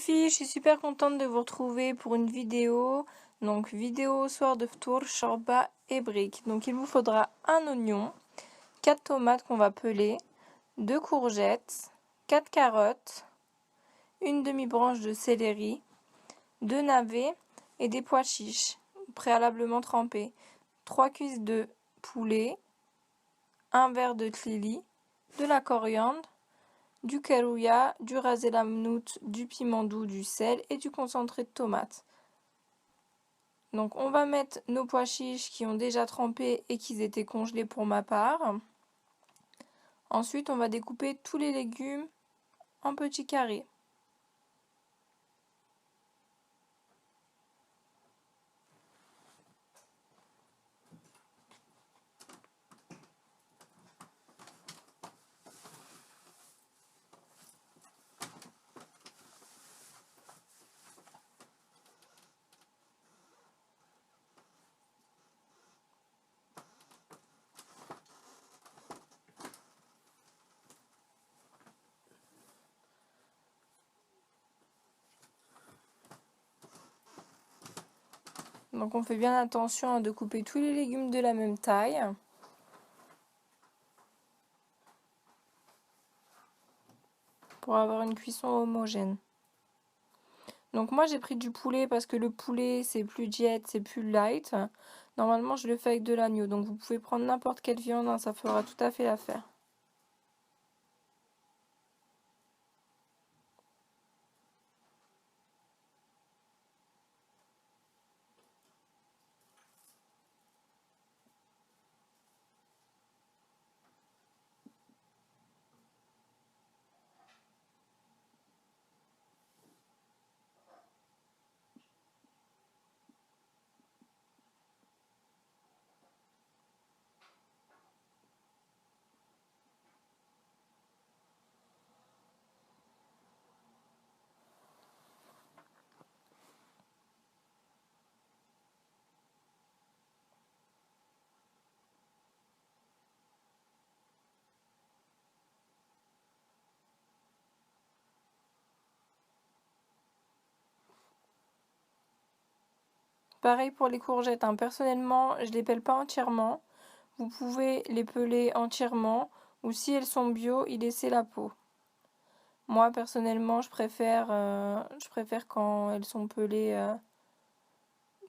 filles, je suis super contente de vous retrouver pour une vidéo. Donc vidéo au soir de ftour, shorba et briques. Donc il vous faudra un oignon, 4 tomates qu'on va peler, 2 courgettes, 4 carottes, une demi-branche de céleri, 2 navets et des pois chiches préalablement trempés, 3 cuisses de poulet, un verre de tlili, de la coriandre, du carouya, du ras el hanout, du piment doux, du sel et du concentré de tomate. Donc on va mettre nos pois chiches qui ont déjà trempé et qui étaient congelés pour ma part. Ensuite on va découper tous les légumes en petits carrés. Donc on fait bien attention de couper tous les légumes de la même taille. Pour avoir une cuisson homogène. Donc moi j'ai pris du poulet parce que le poulet c'est plus diète, c'est plus light. Normalement je le fais avec de l'agneau, donc vous pouvez prendre n'importe quelle viande, hein, ça fera tout à fait l'affaire. Pareil pour les courgettes, hein. Personnellement, je les pèle pas entièrement. Vous pouvez les peler entièrement ou si elles sont bio, y laisser la peau. Moi, personnellement, je préfère quand elles sont pelées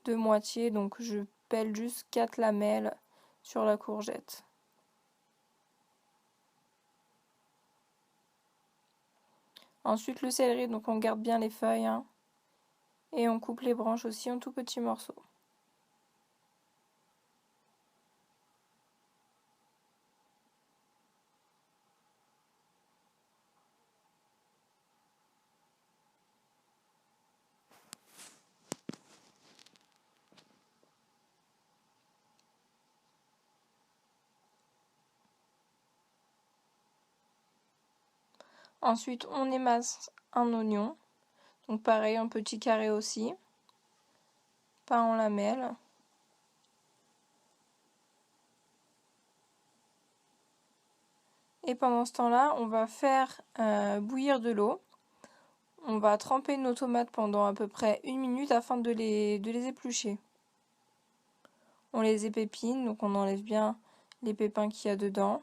de moitié, donc je pèle juste 4 lamelles sur la courgette. Ensuite, le céleri, donc on garde bien les feuilles, hein, et on coupe les branches aussi en tout petits morceaux. Ensuite, on émasse un oignon, donc pareil, en petits carrés aussi, pas en lamelles. Et pendant ce temps-là, on va faire bouillir de l'eau. On va tremper nos tomates pendant à peu près 1 minute afin de les éplucher. On les épépine, donc on enlève bien les pépins qu'il y a dedans.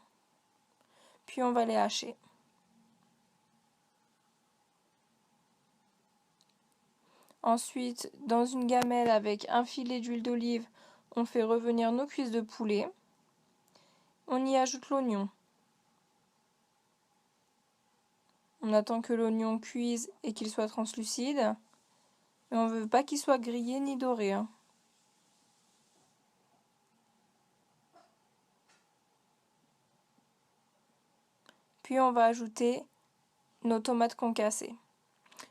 Puis on va les hacher. Ensuite, dans une gamelle avec un filet d'huile d'olive, on fait revenir nos cuisses de poulet. On y ajoute l'oignon. On attend que l'oignon cuise et qu'il soit translucide. Mais on ne veut pas qu'il soit grillé ni doré, hein. Puis on va ajouter nos tomates concassées.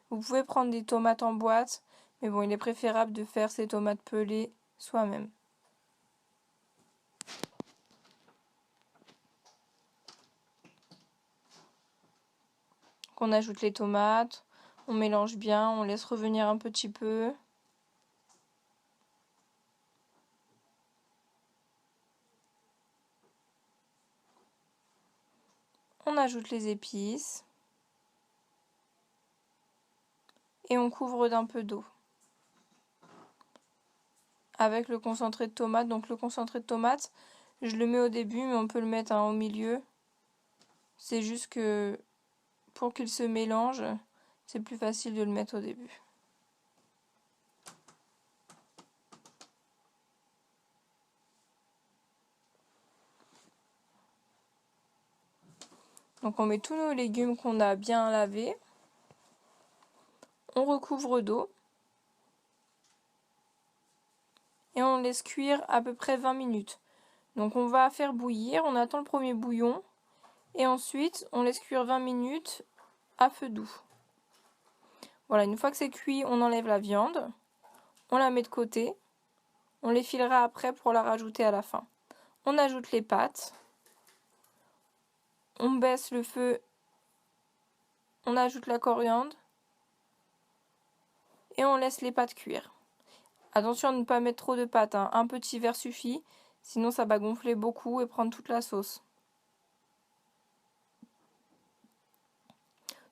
Vous pouvez prendre des tomates en boîte, mais bon, il est préférable de faire ces tomates pelées soi-même. On ajoute les tomates, on mélange bien, on laisse revenir un petit peu. On ajoute les épices. et on couvre d'un peu d'eau. Avec le concentré de tomate. Donc le concentré de tomate, je le mets au début, mais on peut le mettre au milieu. C'est juste que pour qu'il se mélange, c'est plus facile de le mettre au début. Donc on met tous nos légumes qu'on a bien lavés. On recouvre d'eau. Et on laisse cuire à peu près 20 minutes. Donc on va faire bouillir, on attend le premier bouillon. Et ensuite, on laisse cuire 20 minutes à feu doux. Voilà, une fois que c'est cuit, on enlève la viande. On la met de côté. On les filera après pour la rajouter à la fin. On ajoute les pâtes. On baisse le feu. On ajoute la coriandre. Et on laisse les pâtes cuire. Attention à ne pas mettre trop de pâtes, hein. Un petit verre suffit. Sinon ça va gonfler beaucoup et prendre toute la sauce.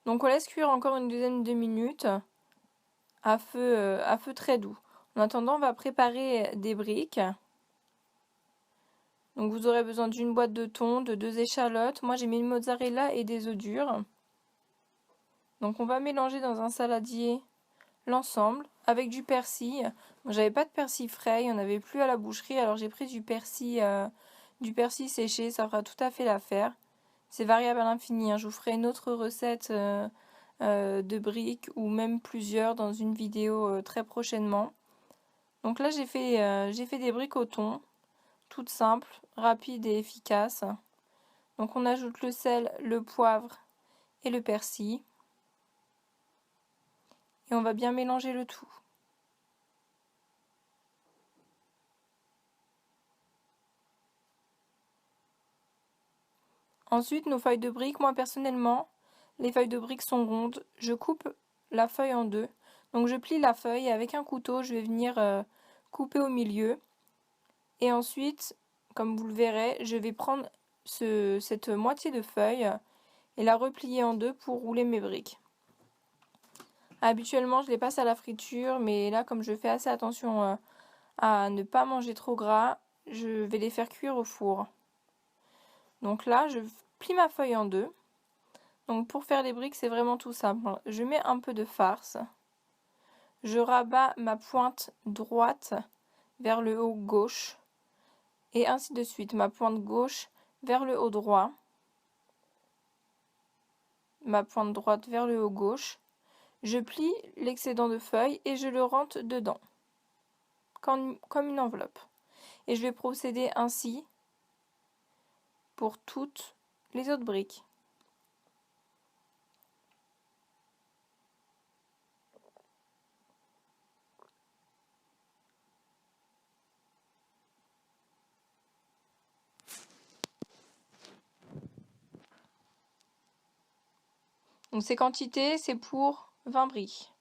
Donc on laisse cuire encore une dizaine de minutes à feu très doux. En attendant, on va préparer des briques. Donc vous aurez besoin d'une boîte de thon, de 2 échalotes. Moi j'ai mis une mozzarella et des œufs durs. Donc on va mélanger dans un saladier l'ensemble avec du persil. Moi j'avais pas de persil frais, il n'y en avait plus à la boucherie, alors j'ai pris du persil séché, ça fera tout à fait l'affaire. C'est variable à l'infini, hein. Je vous ferai une autre recette de briques ou même plusieurs dans une vidéo très prochainement. Donc là j'ai fait des briques au thon, toutes simples, rapides et efficaces. Donc on ajoute le sel, le poivre et le persil. Et on va bien mélanger le tout. Ensuite, nos feuilles de briques, moi personnellement, les feuilles de briques sont rondes. Je coupe la feuille en deux. Donc je plie la feuille et avec un couteau, je vais venir couper au milieu. Et ensuite, comme vous le verrez, je vais prendre cette moitié de feuille et la replier en deux pour rouler mes briques. Habituellement, je les passe à la friture, mais là, comme je fais assez attention à ne pas manger trop gras, je vais les faire cuire au four. Donc là, je plie ma feuille en deux. Donc pour faire les briques, c'est vraiment tout simple. Je mets un peu de farce. Je rabats ma pointe droite vers le haut gauche. Et ainsi de suite. Ma pointe gauche vers le haut droit. Ma pointe droite vers le haut gauche. Je plie l'excédent de feuilles et je le rentre dedans. Comme une enveloppe. Et je vais procéder ainsi pour toutes les autres briques. Donc ces quantités, c'est pour 20 briques.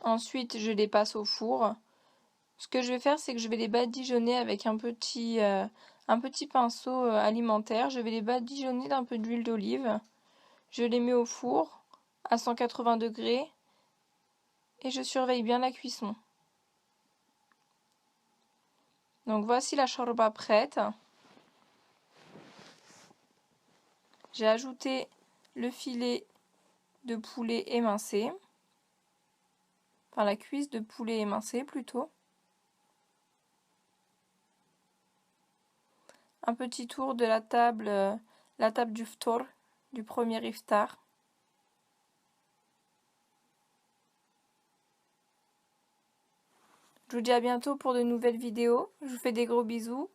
Ensuite, je les passe au four. Ce que je vais faire, c'est que je vais les badigeonner avec un petit pinceau alimentaire. Je vais les badigeonner d'un peu d'huile d'olive. Je les mets au four à 180 degrés et je surveille bien la cuisson. Donc voici la chorba prête. J'ai ajouté le filet de poulet émincé. Enfin la cuisse de poulet émincé plutôt. Un petit tour de la table du ftor, du premier iftar. Je vous dis à bientôt pour de nouvelles vidéos. Je vous fais des gros bisous.